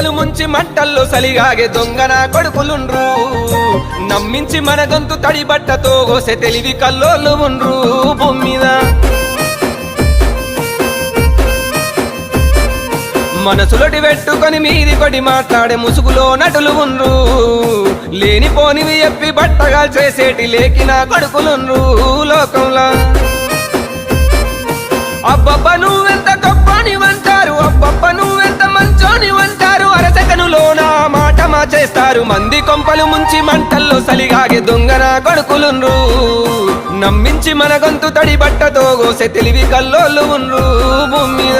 కొంపలు ముంచి మంటల్లో సలిగాగే దొంగన కొడుకులుండ్రు నమ్మించి మన గొంతు తడి బట్టతో గోసె తెలివి కల్లోళ్ళు ఉండ్రు భూమి మీద మనసులొటి పెట్టుకొని మీది కొడి మాట్లాడే ముసుగులో నటులు ఉండ్రు లేనిపోనివి ఎప్పి బట్టగా చేసేటి లేకిన కొడుకులుండ్రు లోకంలో అబ్బబ్బ నువ్వెంత గొప్పనివంటారు అబ్బబ్బ నువ్వెంత మంచోనివంటారు అరసెకనులోన మాట మార్చేస్తారు మంది కొంపలు ముంచి మంటల్లో సలిగాగే దొంగన కొడుకులుండ్రు నమ్మించి మన గొంతు తడి బట్టతో గోసె తెలివి కల్లోళ్ళు ఉండ్రు భూమి మీద